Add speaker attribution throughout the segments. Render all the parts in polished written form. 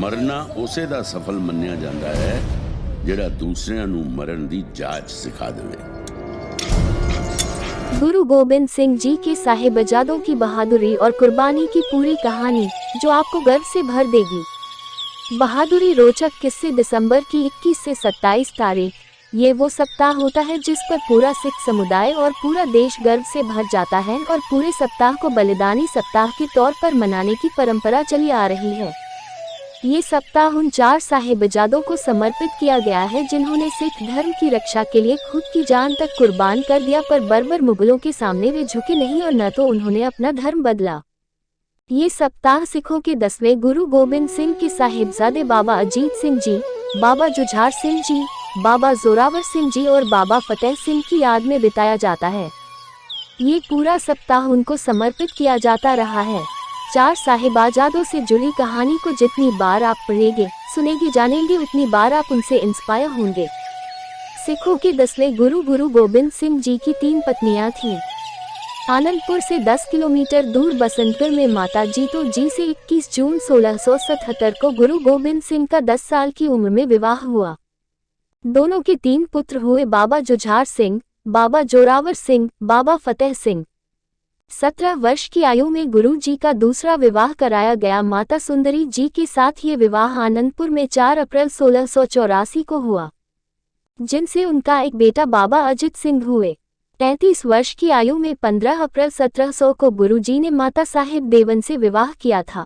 Speaker 1: मरना उसे दा सफल मन्निया जाता है जिहड़ा दूसरियां नूं मरण दी जाच सिखा देवे।
Speaker 2: गुरु गोबिंद सिंह जी के साहिबजादों की बहादुरी और कुर्बानी की पूरी कहानी जो आपको गर्व से भर देगी। बहादुरी रोचक किस्से दिसंबर की 21 से 27 तारीख ये वो सप्ताह होता है जिस पर पूरा सिख समुदाय और पूरा देश गर्व से भर जाता है और पूरे सप्ताह को बलिदानी सप्ताह के तौर पर मनाने की परंपरा चली आ रही है। ये सप्ताह उन 4 साहिबजादों को समर्पित किया गया है जिन्होंने सिख धर्म की रक्षा के लिए खुद की जान तक कुर्बान कर दिया, पर बर्बर मुगलों के सामने वे झुके नहीं और न तो उन्होंने अपना धर्म बदला। ये सप्ताह सिखों के 10वें गुरु गोबिंद सिंह के साहिबजादे बाबा अजीत सिंह जी, बाबा जुझार सिंह जी, बाबा जोरावर सिंह जी और बाबा फतेह सिंह की याद में बिताया जाता है। ये पूरा सप्ताह उनको समर्पित किया जाता रहा है। 4 साहिबजादों से जुड़ी कहानी को जितनी बार आप पढ़ेंगे, सुनेंगे, जानेंगे, उतनी बार आप उनसे इंस्पायर होंगे। सिखों के 10वें गुरु गुरु गोबिंद सिंह जी की 3 पत्नियां थीं। आनंदपुर से 10 किलोमीटर दूर बसंतगढ़ में माता जीतो जी से 21 जून 1677 को गुरु गोबिंद सिंह का 10 साल की उम्र में विवाह हुआ। दोनों के 3 पुत्र हुए, बाबा जुझार सिंह, बाबा जोरावर सिंह, बाबा फतेह सिंह। 17 वर्ष की आयु में गुरु जी का दूसरा विवाह कराया गया माता सुंदरी जी के साथ। ये विवाह आनंदपुर में 4 अप्रैल 1684 को हुआ, जिनसे उनका एक बेटा बाबा अजित सिंह हुए। 33 वर्ष की आयु में 15 अप्रैल 1700 को गुरु जी ने माता साहिब देवन से विवाह किया था।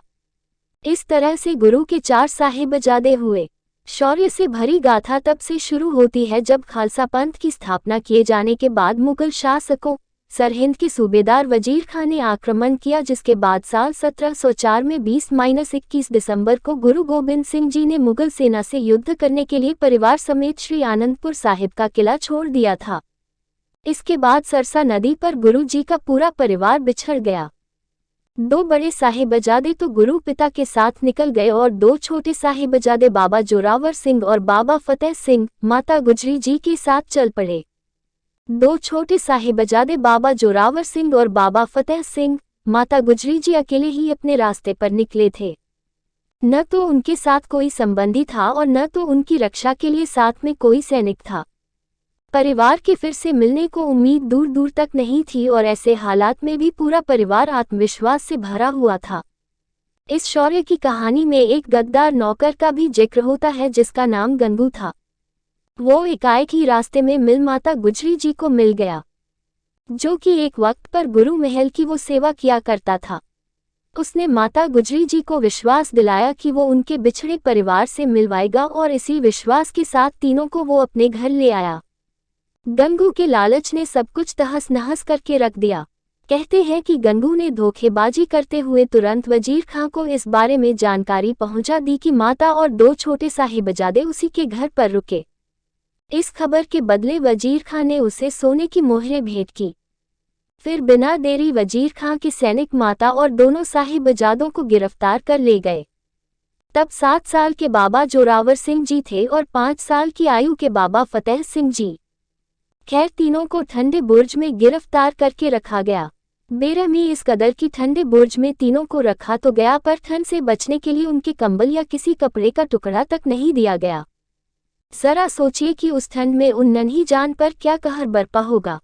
Speaker 2: इस तरह से गुरु के 4 साहिबजादे हुए। शौर्य से भरी गाथा तब से शुरू होती है जब खालसा पंथ की स्थापना किए जाने के बाद मुगल शासकों सरहिंद के सूबेदार वजीर खान ने आक्रमण किया, जिसके बाद साल 1704 में 20-21 दिसंबर को गुरु गोबिंद सिंह जी ने मुगल सेना से युद्ध करने के लिए परिवार समेत श्री आनंदपुर साहिब का किला छोड़ दिया था। इसके बाद सरसा नदी पर गुरु जी का पूरा परिवार बिछड़ गया। 2 बड़े साहिबजादे तो गुरु पिता के साथ निकल गए और 2 छोटे साहिबजादे बाबा जोरावर सिंह और बाबा फतेह सिंह माता गुजरी जी के साथ चल पड़े। 2 छोटे साहिबजादे बाबा जोरावर सिंह और बाबा फतेह सिंह माता गुजरी जी अकेले ही अपने रास्ते पर निकले थे। न तो उनके साथ कोई संबंधी था और न तो उनकी रक्षा के लिए साथ में कोई सैनिक था। परिवार के फिर से मिलने को उम्मीद दूर दूर तक नहीं थी और ऐसे हालात में भी पूरा परिवार आत्मविश्वास से भरा हुआ था। इस शौर्य की कहानी में एक गद्दार नौकर का भी जिक्र होता है जिसका नाम गंगू था। वो एकाएक ही रास्ते में मिल माता गुजरी जी को मिल गया, जो कि एक वक्त पर गुरु महल की वो सेवा किया करता था। उसने माता गुजरी जी को विश्वास दिलाया कि वो उनके बिछड़े परिवार से मिलवाएगा और इसी विश्वास के साथ तीनों को वो अपने घर ले आया। गंगू के लालच ने सब कुछ तहस नहस करके रख दिया। कहते हैं कि गंगू ने धोखेबाजी करते हुए तुरंत वजीर खां को इस बारे में जानकारी पहुंचा दी कि माता और 2 छोटे साहिबजादे उसी के घर पर रुके। इस खबर के बदले वजीर खां ने उसे सोने की मोहरें भेंट की। फिर बिना देरी वजीर खां के सैनिक माता और दोनों साहिबजादों को गिरफ्तार कर ले गए। तब 7 साल के बाबा जोरावर सिंह जी थे और 5 साल की आयु के बाबा फतेह सिंह जी। खैर, तीनों को ठंडे बुर्ज में गिरफ्तार करके रखा गया। बेरहमी इस कदर की ठंडे बुर्ज में तीनों को रखा तो गया, पर ठंड से बचने के लिए उनके कंबल या किसी कपड़े का टुकड़ा तक नहीं दिया गया। जरा सोचिए कि उस ठंड में उन नन्ही जान पर क्या कहर बरपा होगा।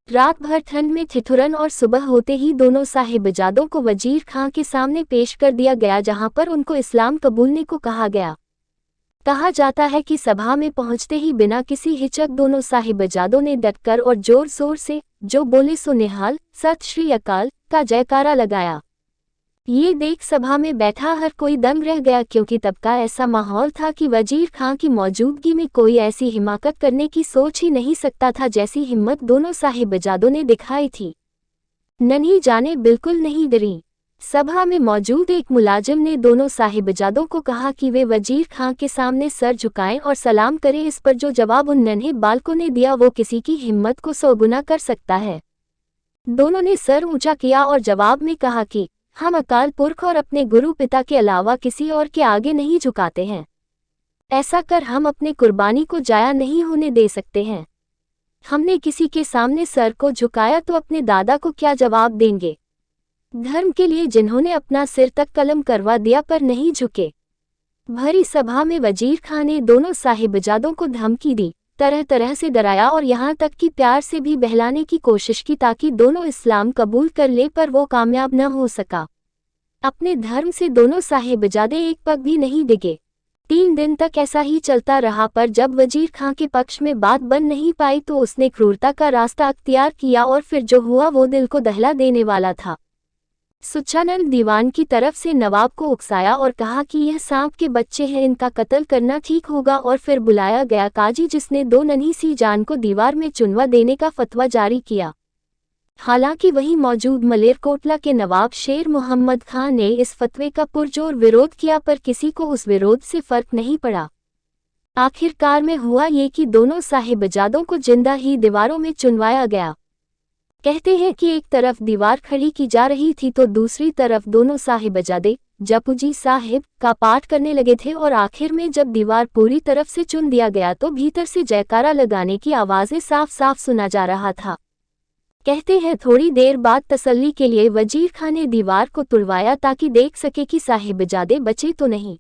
Speaker 2: रात भर ठंड में ठिठुरन और सुबह होते ही दोनों साहिबजादों को वजीर खां के सामने पेश कर दिया गया, जहां पर उनको इस्लाम कबूलने को कहा गया। कहा जाता है कि सभा में पहुंचते ही बिना किसी हिचक दोनों साहिबजादों ने डटकर और जोर जोर से जो बोले सो निहाल सत श्री अकाल का जयकारा लगाया। ये देख सभा में बैठा हर कोई दंग रह गया, क्योंकि तब का ऐसा माहौल था कि वजीर खां की मौजूदगी में कोई ऐसी हिमाकत करने की सोच ही नहीं सकता था जैसी हिम्मत दोनों साहिबजादों ने दिखाई थी। नन्ही जाने बिल्कुल नहीं डरी। सभा में मौजूद एक मुलाजिम ने दोनों साहिबजादों को कहा कि वे वजीर खां के सामने सर झुकाएं और सलाम करें। इस पर जो जवाब उन नन्हे बालकों ने दिया वो किसी की हिम्मत को 100 गुना कर सकता है। दोनों ने सर ऊंचा किया और जवाब में कहा कि हम अकाल पुरख और अपने गुरु पिता के अलावा किसी और के आगे नहीं झुकाते हैं। ऐसा कर हम अपने कुर्बानी को जाया नहीं होने दे सकते हैं। हमने किसी के सामने सर को झुकाया तो अपने दादा को क्या जवाब देंगे। धर्म के लिए जिन्होंने अपना सिर तक कलम करवा दिया पर नहीं झुके। भरी सभा में वजीर खान ने दोनों साहिबजादों को धमकी दी, तरह तरह से डराया और यहाँ तक कि प्यार से भी बहलाने की कोशिश की ताकि दोनों इस्लाम कबूल कर ले, पर वो कामयाब न हो सका। अपने धर्म से दोनों साहिबजादे एक पग भी नहीं डिगे। 3 दिन तक ऐसा ही चलता रहा, पर जब वजीर खां के पक्ष में बात बन नहीं पाई तो उसने क्रूरता का रास्ता अख्तियार किया और फिर जो हुआ वो दिल को दहला देने वाला था। सुच्चानंद दीवान की तरफ से नवाब को उकसाया और कहा कि यह सांप के बच्चे हैं, इनका कत्ल करना ठीक होगा। और फिर बुलाया गया काजी, जिसने 2 नन्ही सी जान को दीवार में चुनवा देने का फतवा जारी किया। हालांकि वहीं मौजूद मलेरकोटला के नवाब शेर मोहम्मद खान ने इस फतवे का पुरजोर विरोध किया, पर किसी को उस विरोध से फर्क नहीं पड़ा। आखिरकार में हुआ ये कि दोनों साहिबजादों को जिंदा ही दीवारों में चुनवाया गया। कहते हैं कि एक तरफ दीवार खड़ी की जा रही थी तो दूसरी तरफ दोनों साहिबजादे जपूजी साहिब का पाठ करने लगे थे, और आखिर में जब दीवार पूरी तरफ से चुन दिया गया तो भीतर से जयकारा लगाने की आवाजें साफ साफ सुना जा रहा था। कहते हैं थोड़ी देर बाद तसल्ली के लिए वजीर खान ने दीवार को तुड़वाया ताकि देख सके कि साहिबजादे बचे तो नहीं।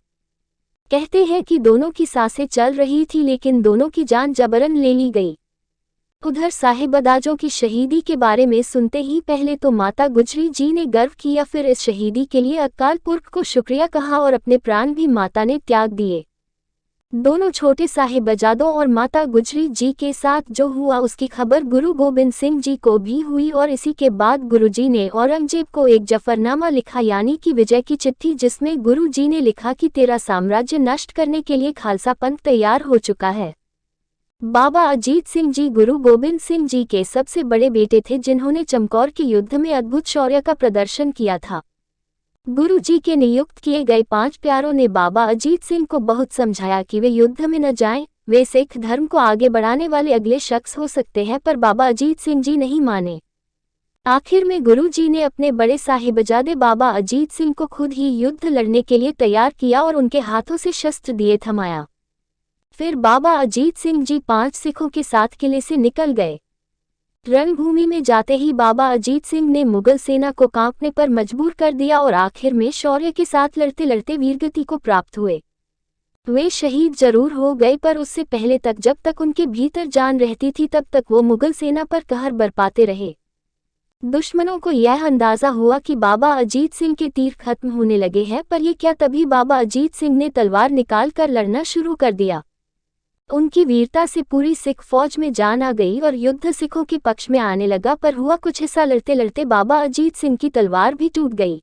Speaker 2: कहते हैं कि दोनों की सांसें चल रही थी, लेकिन दोनों की जान जबरन ले ली गई। उधर साहिबजादों की शहीदी के बारे में सुनते ही पहले तो माता गुजरी जी ने गर्व किया, फिर इस शहीदी के लिए अकाल पुरख को शुक्रिया कहा और अपने प्राण भी माता ने त्याग दिए। दोनों छोटे साहिबजादों और माता गुजरी जी के साथ जो हुआ उसकी खबर गुरु गोबिंद सिंह जी को भी हुई, और इसी के बाद गुरुजी ने औरंगजेब को एक जफरनामा लिखा, यानी कि विजय की चिट्ठी, जिसमें गुरु जी ने लिखा कि तेरा साम्राज्य नष्ट करने के लिए खालसा पंथ तैयार हो चुका है। बाबा अजीत सिंह जी गुरु गोबिंद सिंह जी के सबसे बड़े बेटे थे, जिन्होंने चमकौर के युद्ध में अद्भुत शौर्य का प्रदर्शन किया था। गुरु जी के नियुक्त किए गए 5 प्यारों ने बाबा अजीत सिंह को बहुत समझाया कि वे युद्ध में न जाएं, वे सिख धर्म को आगे बढ़ाने वाले अगले शख्स हो सकते हैं, पर बाबा अजीत सिंह जी नहीं माने। आखिर में गुरु जी ने अपने बड़े साहिबजादे बाबा अजीत सिंह को खुद ही युद्ध लड़ने के लिए तैयार किया और उनके हाथों से शस्त्र दिए थमाया। फिर बाबा अजीत सिंह जी 5 सिखों के साथ किले से निकल गए। रणभूमि में जाते ही बाबा अजीत सिंह ने मुगल सेना को कांपने पर मजबूर कर दिया और आखिर में शौर्य के साथ लड़ते लड़ते वीरगति को प्राप्त हुए। वे शहीद जरूर हो गए, पर उससे पहले तक जब तक उनके भीतर जान रहती थी तब तक वो मुगल सेना पर कहर बरपाते रहे। दुश्मनों को यह अंदाजा हुआ कि बाबा अजीत सिंह के तीर खत्म होने लगे हैं, पर ये क्या, तभी बाबा अजीत सिंह ने तलवार निकाल कर लड़ना शुरू कर दिया। उनकी वीरता से पूरी सिख फौज में जान आ गई और युद्ध सिखों के पक्ष में आने लगा, पर हुआ कुछ हिस्सा लड़ते लड़ते बाबा अजीत सिंह की तलवार भी टूट गई।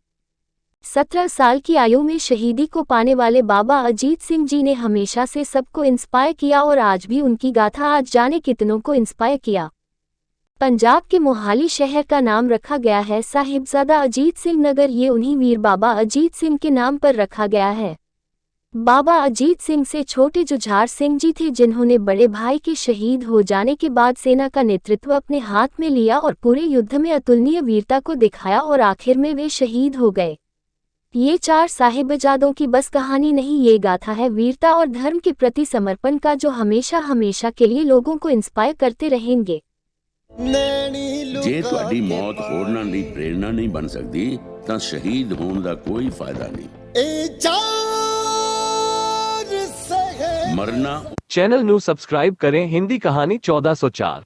Speaker 2: 17 साल की आयु में शहीदी को पाने वाले बाबा अजीत सिंह जी ने हमेशा से सबको इंस्पायर किया, और आज भी उनकी गाथा आज जाने कितनों को इंस्पायर किया। पंजाब के मोहाली शहर का नाम रखा गया है साहिबजादा अजीत सिंह नगर, ये उन्हीं वीर बाबा अजीत सिंह के नाम पर रखा गया है। बाबा अजीत सिंह से छोटे जुझार सिंह जी थे, जिन्होंने बड़े भाई के शहीद हो जाने के बाद सेना का नेतृत्व अपने हाथ में लिया और पूरे युद्ध में अतुलनीय वीरता को दिखाया, और आखिर में वे शहीद हो गए। ये 4 साहिबजादों की बस कहानी नहीं, ये गाथा है वीरता और धर्म के प्रति समर्पण का, जो हमेशा हमेशा के लिए लोगों को इंस्पायर करते रहेंगे।
Speaker 1: जे तुहाडी मौत होरनां लई प्रेरणा नहीं बन सकती तां शहीद होने का कोई फायदा नहीं। मरना।
Speaker 3: चैनल ਨੂੰ ਸਬਸਕ੍ਰਾਈਬ करें हिंदी कहानी 1404।